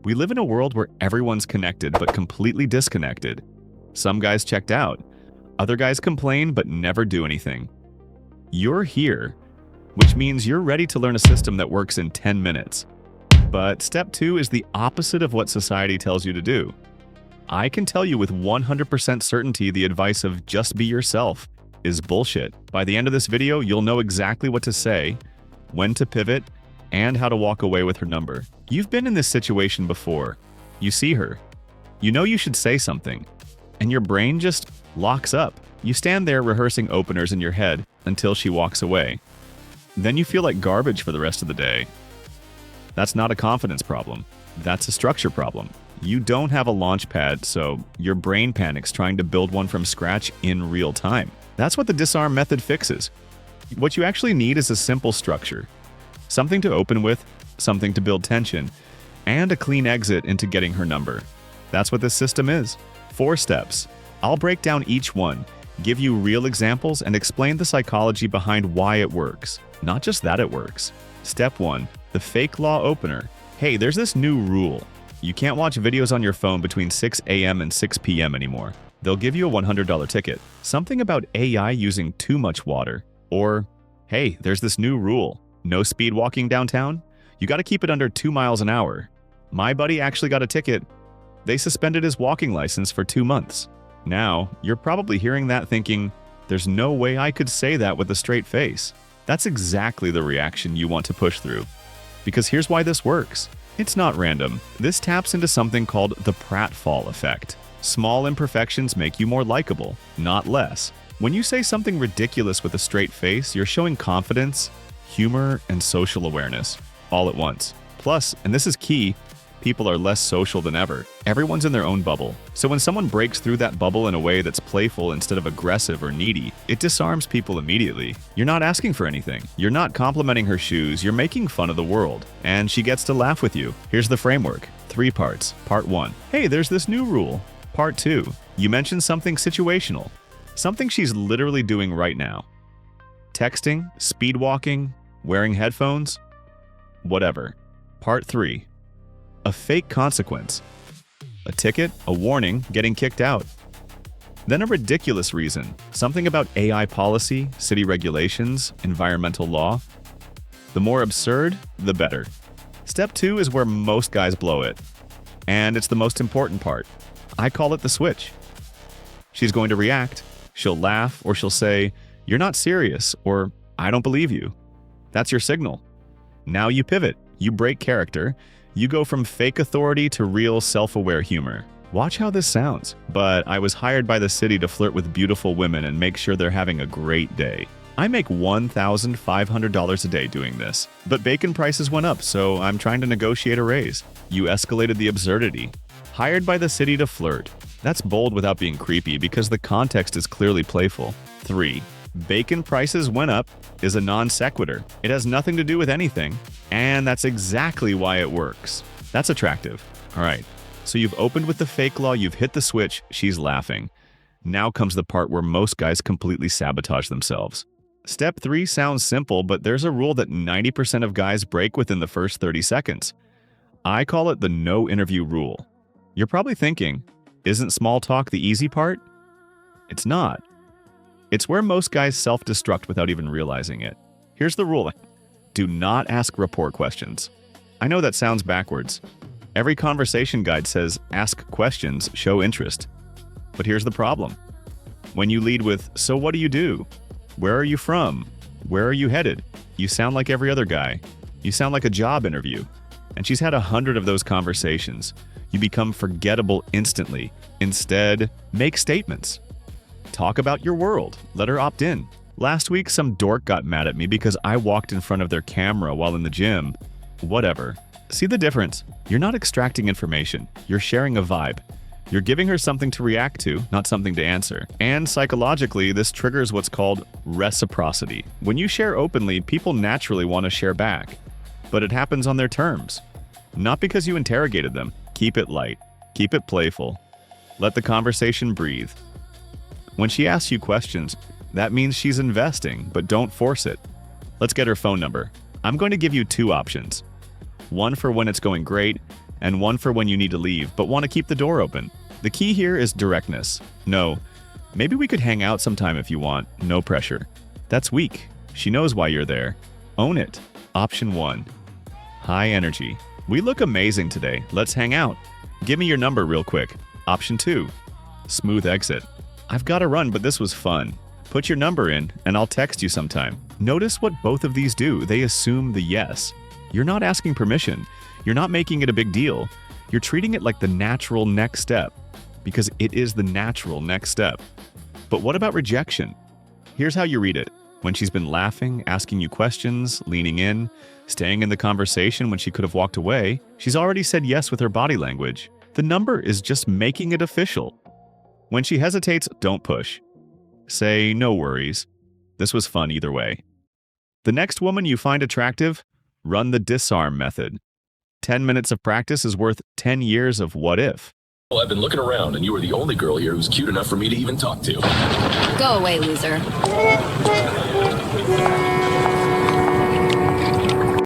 We live in a world where everyone's connected but completely disconnected. Some guys checked out. Other guys complain but never do anything. You're here, which means you're ready to learn a system that works in 10 minutes. But step 2 is the opposite of what society tells you to do. I can tell you with 100% certainty the advice of just be yourself is bullshit. By the end of this video, you'll know exactly what to say, when to pivot, and how to walk away with her number. You've been in this situation before. You see her. You know you should say something, and your brain just locks up. You stand there rehearsing openers in your head until she walks away. Then you feel like garbage for the rest of the day. That's not a confidence problem. That's a structure problem. You don't have a launch pad, so your brain panics trying to build one from scratch in real time. That's what the disarm method fixes. What you actually need is a simple structure. Something to open with, something to build tension, and a clean exit into getting her number. That's what this system is. 4 steps. I'll break down each one, give you real examples, and explain the psychology behind why it works. Not just that it works. Step 1. The fake law opener. Hey, there's this new rule. You can't watch videos on your phone between 6 a.m. and 6 p.m. anymore. They'll give you a $100 ticket. Something about AI using too much water. Or, hey, there's this new rule. No speed walking downtown? You gotta keep it under 2 miles an hour. My buddy actually got a ticket. They suspended his walking license for 2 months. Now, you're probably hearing that thinking, there's no way I could say that with a straight face. That's exactly the reaction you want to push through. Because here's why this works. It's not random. This taps into something called the pratfall effect. Small imperfections make you more likable, not less. When you say something ridiculous with a straight face, you're showing confidence, humor, and social awareness, all at once. Plus, and this is key, people are less social than ever. Everyone's in their own bubble. So when someone breaks through that bubble in a way that's playful instead of aggressive or needy, it disarms people immediately. You're not asking for anything. You're not complimenting her shoes. You're making fun of the world. And she gets to laugh with you. Here's the framework. 3 parts. Part 1. Hey, there's this new rule. Part 2. You mentioned something situational. Something she's literally doing right now. Texting, speed walking, wearing headphones, whatever. Part 3. A fake consequence. A ticket, a warning, getting kicked out. Then a ridiculous reason. Something about AI policy, city regulations, environmental law. The more absurd, the better. Step 2 is where most guys blow it. And it's the most important part. I call it the switch. She's going to react. She'll laugh, or she'll say, "You're not serious," or "I don't believe you." That's your signal. Now you pivot. You break character. You go from fake authority to real self-aware humor. Watch how this sounds. But I was hired by the city to flirt with beautiful women and make sure they're having a great day. I make $1,500 a day doing this. But bacon prices went up, so I'm trying to negotiate a raise. You escalated the absurdity. Hired by the city to flirt. That's bold without being creepy because the context is clearly playful. 3. Bacon prices went up is a non sequitur. It has nothing to do with anything, and that's exactly why it works. That's attractive. All right, so you've opened with the fake law, you've hit the switch, she's laughing. Now comes the part where most guys completely sabotage themselves. Step 3 sounds simple, but there's a rule that 90% of guys break within the first 30 seconds. I call it the no interview rule. You're probably thinking, isn't small talk the easy part? It's not. It's where most guys self-destruct without even realizing it. Here's the rule. Do not ask rapport questions. I know that sounds backwards. Every conversation guide says, ask questions, show interest. But here's the problem. When you lead with, "So what do you do? Where are you from? Where are you headed?" You sound like every other guy. You sound like a job interview. And she's had 100 of those conversations. You become forgettable instantly. Instead, make statements. Talk about your world. Let her opt in. Last week, some dork got mad at me because I walked in front of their camera while in the gym. Whatever. See the difference? You're not extracting information. You're sharing a vibe. You're giving her something to react to, not something to answer. And psychologically, this triggers what's called reciprocity. When you share openly, people naturally want to share back. But it happens on their terms. Not because you interrogated them. Keep it light. Keep it playful. Let the conversation breathe. When she asks you questions, that means she's investing, but don't force it. Let's get her phone number. I'm going to give you 2 options. One for when it's going great, and one for when you need to leave but want to keep the door open. The key here is directness. No, maybe we could hang out sometime if you want, no pressure. That's weak. She knows why you're there. Own it. Option 1. High energy. We look amazing today. Let's hang out. Give me your number real quick. Option 2. Smooth exit. I've got to run, but this was fun. Put your number in, and I'll text you sometime. Notice what both of these do. They assume the yes. You're not asking permission. You're not making it a big deal. You're treating it like the natural next step, because it is the natural next step. But what about rejection? Here's how you read it. When she's been laughing, asking you questions, leaning in, staying in the conversation when she could have walked away, she's already said yes with her body language. The number is just making it official. When she hesitates, don't push. Say, no worries. This was fun either way. The next woman you find attractive, run the disarm method. 10 minutes of practice is worth 10 years of what if. Well, I've been looking around, and you were the only girl here who's cute enough for me to even talk to. Go away, loser.